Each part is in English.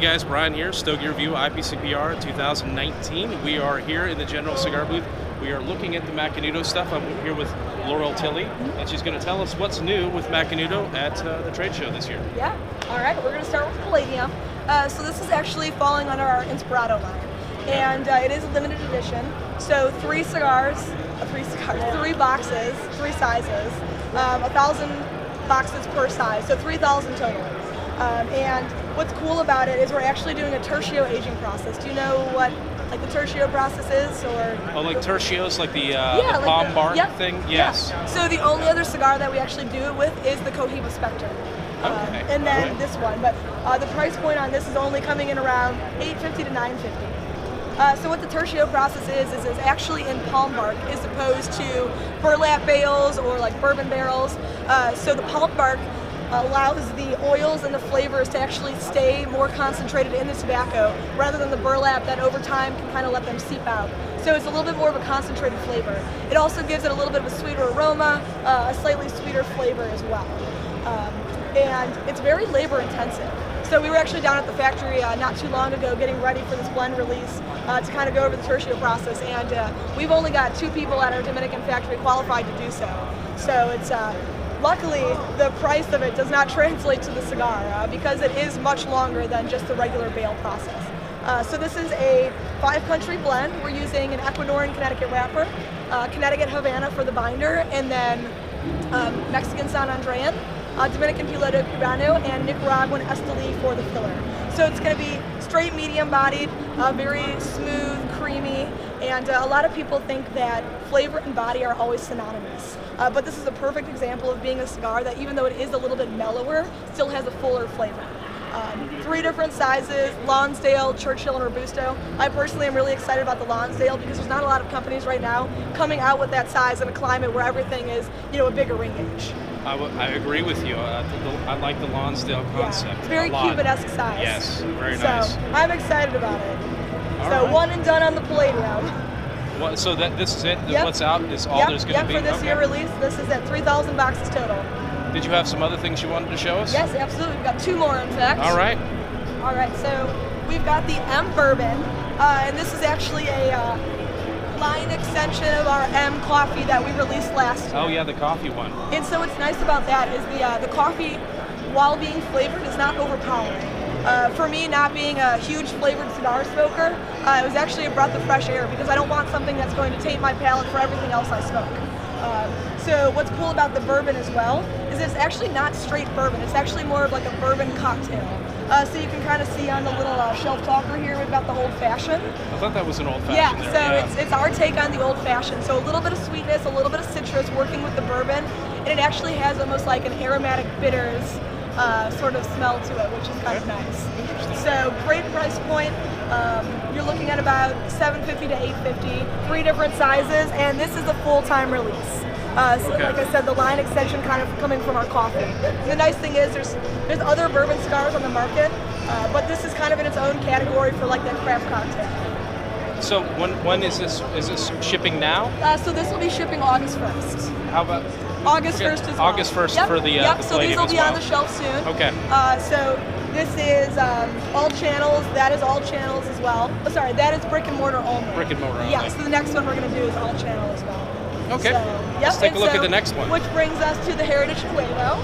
guys, Brian here, Stogie Review, IPCPR 2019. We are here in the General Cigar booth. We are looking at the Macanudo stuff. I'm here with Laurel Tilley, and she's going to tell us what's new with Macanudo at the trade show this year. Yeah, all right, we're going to start with Palladium. So this is actually falling under our Inspirado line, and it is a limited edition. So three boxes, three sizes, 1,000 boxes per size, so 3,000 total. And what's cool about it is we're actually doing a tertio aging process. Do you know what like the tertio process is? Or like tertios, like the palm bark thing? Yes. Yeah. So the only other cigar that we actually do it with is the Cohiba Spectre. Okay. And then this one, but the price point on this is only coming in around $850 to $950. So what the tertio process is it's actually in palm bark as opposed to burlap bales or like bourbon barrels. So the palm bark allows the oils and the flavors to actually stay more concentrated in the tobacco rather than the burlap that over time can kind of let them seep out. So it's a little bit more of a concentrated flavor. It also gives it a little bit of a sweeter aroma, a slightly sweeter flavor as well. And it's very labor intensive. So we were actually down at the factory not too long ago getting ready for this blend release to kind of go over the tertio process, and we've only got 2 people at our Dominican factory qualified to do so. So it's luckily the price of it does not translate to the cigar because it is much longer than just the regular bale process. So this is a 5-country blend. We're using an Ecuadorian Connecticut wrapper, Connecticut Havana for the binder, and then Mexican San Andrean, Dominican Piloto Cubano, and Nicaraguan Esteli for the filler. So it's going to be straight medium-bodied, very smooth, creamy, and a lot of people think that flavor and body are always synonymous. But this is a perfect example of being a cigar that, even though it is a little bit mellower, still has a fuller flavor. 3 different sizes: Lonsdale, Churchill, and Robusto. I personally am really excited about the Lonsdale because there's not a lot of companies right now coming out with that size in a climate where everything is, a bigger ring gauge. I agree with you. I like the Lonsdale concept. Yeah, it's very Cuban-esque size. Yes, very nice. So I'm excited about it. All so right. One and done on the Palladium. So this is it? Yep. What's out is all there's going to be? For this year release, this is at 3,000 boxes total. Did you have some other things you wanted to show us? Yes, absolutely. We've got 2 more, in fact. All right. All right, so we've got the M Bourbon, and this is actually a line extension of our M coffee that we released last year. Oh yeah, the coffee one. And so what's nice about that is the coffee, while being flavored, is not overpowering. For me, not being a huge flavored cigar smoker, it was actually a breath of fresh air because I don't want something that's going to taint my palate for everything else I smoke. So what's cool about the bourbon as well is it's actually not straight bourbon. It's actually more of like a bourbon cocktail. So you can kind of see on the little shelf talker here, we've got the Old Fashioned. I thought that was an Old Yeah, Fashioned. So it's our take on the Old Fashioned. So a little bit of sweetness, a little bit of citrus working with the bourbon, and it actually has almost like an aromatic bitters sort of smell to it, which is kind of nice. So great price point. You're looking at about $750 to $850, 3 different sizes, and this is a full-time release. So like I said, the line extension kind of coming from our coffee. And the nice thing is there's other bourbon cigars on the market, but this is kind of in its own category for like that craft cocktail. So when is this? Is this shipping now? So this will be shipping August 1st. How about August 1st as well. August 1st for the Yep, the so these will be on the shelf soon. Okay. So this is all channels. That is all channels as well. Oh, sorry, that is brick and mortar only. Brick and mortar only. Yeah, so the next one we're going to do is all channel as well. Okay. So, Let's take a look at the next one. Which brings us to the Heritage Nuevo.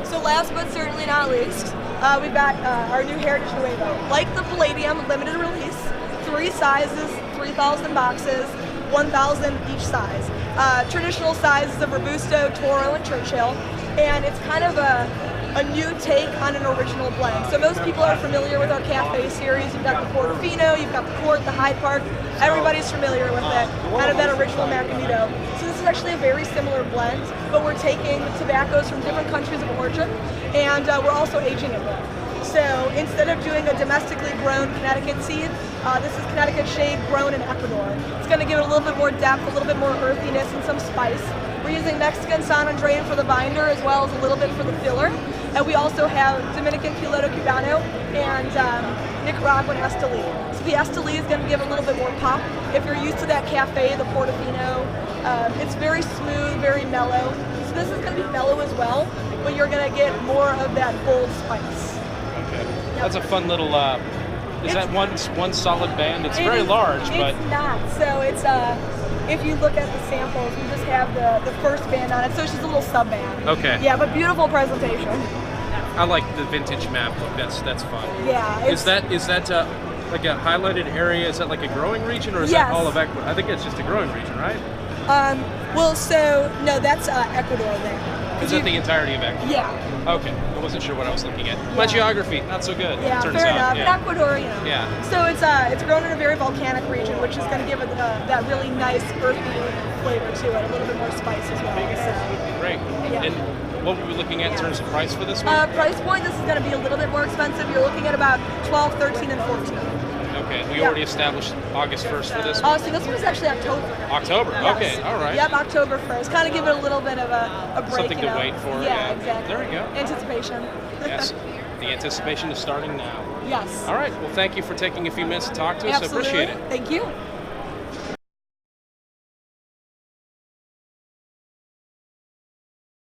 So last but certainly not least, we've got our new Heritage Nuevo. Like the Palladium, limited release, 3 sizes, 3,000 boxes, 1,000 each size. Traditional sizes of Robusto, Toro, and Churchill, and it's kind of a new take on an original blend. So most people are familiar with our Cafe series. You've got the Portofino, you've got the Court, the Hyde Park. Everybody's familiar with it, kind of that original Macanudo. So this is actually a very similar blend, but we're taking tobaccos from different countries of origin, and we're also aging it there. So instead of doing a domestically grown Connecticut seed, this is Connecticut shade grown in Ecuador. It's going to give it a little bit more depth, a little bit more earthiness, and some spice. We're using Mexican San Andrean for the binder as well as a little bit for the filler. And we also have Dominican Piloto Cubano and Nicaraguan Esteli. So the Esteli is going to give a little bit more pop. If you're used to that cafe, the Portofino, it's very smooth, very mellow. So this is going to be mellow as well, but you're going to get more of that bold spice. That's a fun little. Is that one solid band? It's very large, but it's not. So it's if you look at the samples, we just have the first band on it. So it's just a little sub band. Okay. Yeah, but beautiful presentation. I like the vintage map look. That's fun. Yeah. Is that like a highlighted area? Is that like a growing region, or is Yes. that all of Ecuador? I think it's just a growing region, right? Well, so no, that's Ecuador there. Is that the entirety of Ecuador? Yeah. Okay. I wasn't sure what I was looking at. My geography, not so good. Yeah, turns fair out. enough. Yeah. In Ecuador, you know. Yeah. So it's grown in a very volcanic region, which is going to give it that really nice earthy flavor to it, a little bit more spice as well. So, Great. Yeah. And what were we looking at in terms of price for this one? price point, this is going to be a little bit more expensive. You're looking at about 12, 13, and 14. Okay. We already established August 1st for this one. So this one's actually October. October. Yes. Okay. All right. Yep, October 1st. Kind of give it a little bit of a break. Something you to know? wait for. Yeah, exactly. There we go. Anticipation. Yes. The anticipation is starting now. Yes. All right. Well, thank you for taking a few minutes to talk to us. Absolutely. I appreciate it. Thank you.